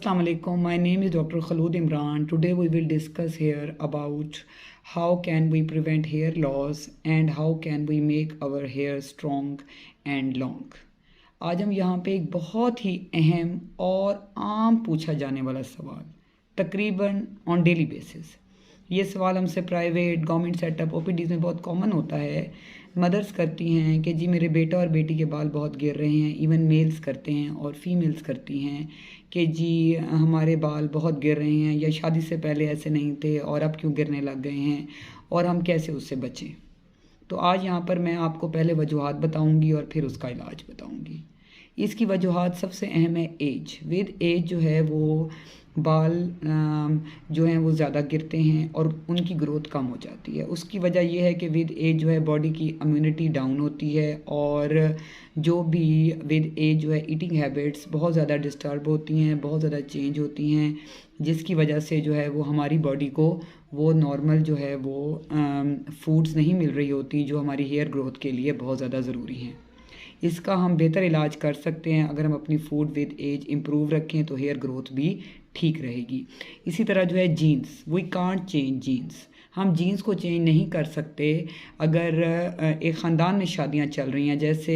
Assalamu alaikum. My name is Dr. Khalood Imran. Today we will discuss here about how can we prevent hair loss and how can we make our hair strong and long. आज हम यहाँ पे एक बहुत ही अहम और आम पूछा जाने वाला सवाल तकरीबन ऑन डेली बेसिस, ये सवाल हमसे प्राइवेट गवर्नमेंट सेटअप ओपीडीज में बहुत कॉमन होता है। मदर्स करती हैं कि जी मेरे बेटा और बेटी के बाल बहुत गिर रहे हैं, इवन मेल्स करते हैं और फीमेल्स करती हैं कि जी हमारे बाल बहुत गिर रहे हैं या शादी से पहले ऐसे नहीं थे और अब क्यों गिरने लग गए हैं और हम कैसे उससे बचें। तो आज यहाँ पर मैं आपको पहले वजूहात बताऊँगी और फिर उसका इलाज बताऊँगी। इसकी वजूहात सबसे अहम है एज। विद एज जो है वो बाल जो हैं वो ज़्यादा गिरते हैं और उनकी ग्रोथ कम हो जाती है। उसकी वजह यह है कि विद एज जो है बॉडी की इम्यूनिटी डाउन होती है और जो भी विद एज जो है ईटिंग हैबिट्स बहुत ज़्यादा डिस्टर्ब होती हैं, बहुत ज़्यादा चेंज होती हैं, जिसकी वजह से जो है वो हमारी बॉडी को वो नॉर्मल जो है वो फूड्स नहीं मिल रही होती जो हमारी हेयर ग्रोथ के लिए बहुत ज़्यादा ज़रूरी हैं। इसका हम बेहतर इलाज कर सकते हैं अगर हम अपनी फूड विद एज इम्प्रूव रखें तो हेयर ग्रोथ भी ठीक रहेगी। इसी तरह जो है genes, we can't change genes, हम जीन्स को चेंज नहीं कर सकते। अगर एक ख़ानदान में शादियां चल रही हैं जैसे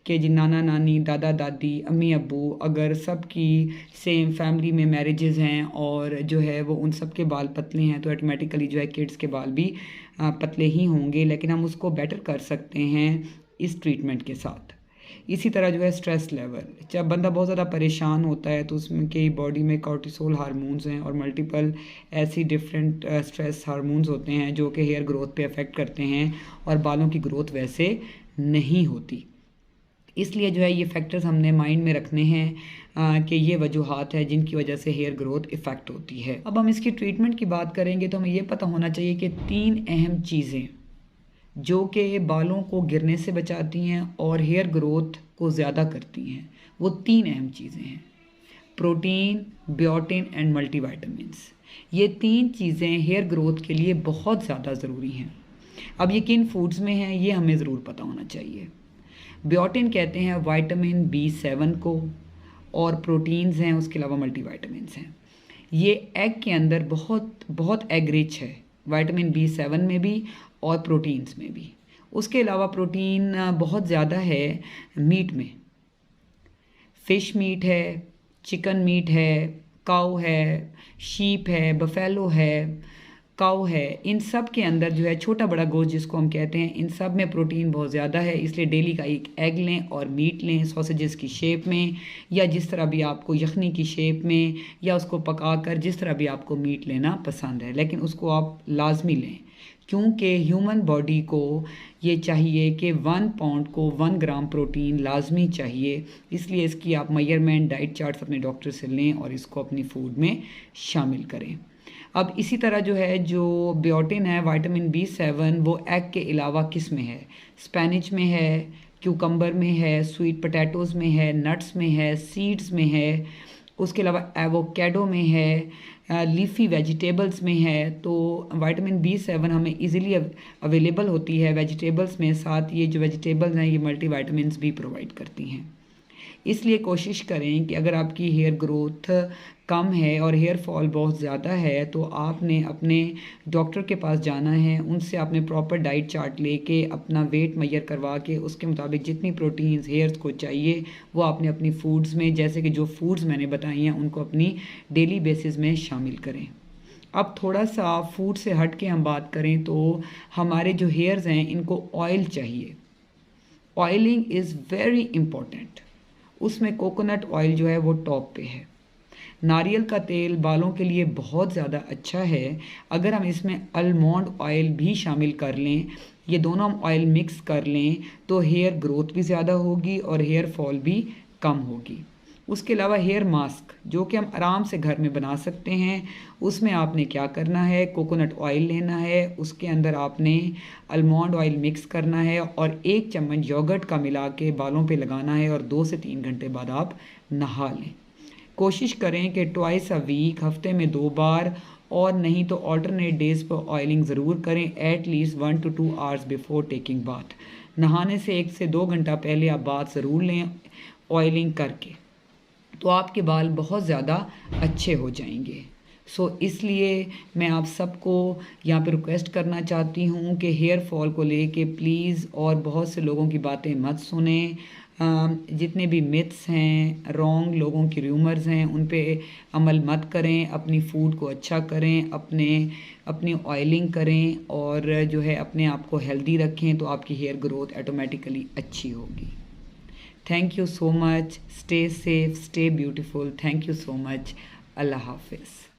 कि जी नाना नानी दादा दादी अम्मी अब्बू, अगर सब की सेम फैमिली में मैरिजेज़ हैं और जो है वो उन सब के बाल पतले हैं तो ऑटोमेटिकली जो है किड्स के बाल भी पतले ही होंगे, लेकिन हम उसको बेटर कर सकते हैं इस ट्रीटमेंट के साथ। इसी तरह जो है स्ट्रेस लेवल, जब बंदा बहुत ज़्यादा परेशान होता है तो उसमें के बॉडी में कॉर्टिसोल हार्मोन्स हैं और मल्टीपल ऐसी डिफरेंट स्ट्रेस हार्मोन्स होते हैं जो कि हेयर ग्रोथ पे अफेक्ट करते हैं और बालों की ग्रोथ वैसे नहीं होती। इसलिए जो है ये फैक्टर्स हमने माइंड में रखने हैं कि ये वजूहात है जिनकी वजह से हेयर ग्रोथ इफ़ेक्ट होती है। अब हम इसकी ट्रीटमेंट की बात करेंगे तो हमें ये पता होना चाहिए कि 3 अहम चीज़ें जो कि बालों को गिरने से बचाती हैं और हेयर ग्रोथ को ज़्यादा करती हैं, वो 3 अहम चीज़ें हैं: प्रोटीन, बियोटिन एंड मल्टीविटामिन्स। ये 3 चीज़ें हेयर ग्रोथ के लिए बहुत ज़्यादा ज़रूरी हैं। अब ये किन फूड्स में हैं ये हमें ज़रूर पता होना चाहिए। बियोटिन कहते हैं विटामिन B7 को और प्रोटीन्स हैं उसके अलावा मल्टीविटामिन्स हैं। ये एग के अंदर बहुत एग रिच है, विटामिन B7 में भी और प्रोटीन्स में भी। उसके अलावा प्रोटीन बहुत ज़्यादा है मीट में, फ़िश मीट है, चिकन मीट है, काऊ है, शीप है, बफेलो है, काऊ है, इन सब के अंदर जो है छोटा बड़ा गोश्त जिसको हम कहते हैं, इन सब में प्रोटीन बहुत ज़्यादा है। इसलिए डेली का एक एग लें और मीट लें सॉसेजेस की शेप में या जिस तरह भी आपको यखनी की शेप में या उसको पकाकर जिस तरह भी आपको मीट लेना पसंद है, लेकिन उसको आप लाजमी लें क्योंकि ह्यूमन बॉडी को ये चाहिए कि 1 पाउंड को 1 ग्राम प्रोटीन लाजमी चाहिए। इसलिए इसकी आप मेजरमेंट डाइट चार्ट्स अपने डॉक्टर से लें और इसको अपनी फूड में शामिल करें। अब इसी तरह जो है जो बियोटिन है विटामिन B7 वो एग के अलावा किस में है? स्पेनिच में है, क्यूकम्बर में है, स्वीट पोटैटोज़ में है, नट्स में है, सीड्स में है, उसके अलावा एवोकेडो में है, लीफी वेजिटेबल्स में है। तो विटामिन B7 हमें इजीली अवेलेबल होती है वेजिटेबल्स में। साथ ये जो वेजिटेबल्स हैं ये मल्टीविटामिन्स भी प्रोवाइड करती हैं। इसलिए कोशिश करें कि अगर आपकी हेयर ग्रोथ कम है और हेयर फॉल बहुत ज़्यादा है तो आपने अपने डॉक्टर के पास जाना है, उनसे आपने प्रॉपर डाइट चार्ट लेके अपना वेट मेजर करवा के उसके मुताबिक जितनी प्रोटीन्स हेयर्स को चाहिए वो आपने अपनी फूड्स में, जैसे कि जो फूड्स मैंने बताई हैं, उनको अपनी डेली बेसिस में शामिल करें। अब थोड़ा सा फूड से हट के हम बात करें तो हमारे जो हेयर्स हैं इनको ऑयल चाहिए। Oiling is very important. उसमें कोकोनट ऑयल जो है वो टॉप पे है। नारियल का तेल बालों के लिए बहुत ज़्यादा अच्छा है। अगर हम इसमें आलमंड ऑयल भी शामिल कर लें, ये दोनों हम ऑयल मिक्स कर लें तो हेयर ग्रोथ भी ज़्यादा होगी और हेयर फॉल भी कम होगी। उसके अलावा हेयर मास्क जो कि हम आराम से घर में बना सकते हैं, उसमें आपने क्या करना है, कोकोनट ऑयल लेना है, उसके अंदर आपने आलमंड ऑयल मिक्स करना है और 1 चम्मच योगर्ट का मिला के बालों पे लगाना है और 2 से 3 घंटे बाद आप नहा लें। कोशिश करें कि ट्वाइस अ वीक, हफ्ते में 2 बार, और नहीं तो ऑल्टरनेट डेज पर ऑयलिंग ज़रूर करें at least 1 to 2 hours before taking bath. नहाने से 1 से 2 घंटा पहले आप बाथ ज़रूर लें ऑयलिंग करके। तो आपके बाल बहुत ज़्यादा अच्छे हो जाएंगे। इसलिए मैं आप सबको यहाँ पे रिक्वेस्ट करना चाहती हूँ कि हेयर फॉल को लेके प्लीज़ और बहुत से लोगों की बातें मत सुने। जितने भी मिथ्स हैं, रॉन्ग लोगों की र्यूमर्स हैं, उन पे अमल मत करें। अपनी फूड को अच्छा करें, अपनी ऑयलिंग करें और जो है अपने आप को हेल्दी रखें, तो आपकी हेयर ग्रोथ ऑटोमेटिकली अच्छी होगी। Thank you so much. Stay safe, stay beautiful. Thank you so much. अल्लाह हाफिज़।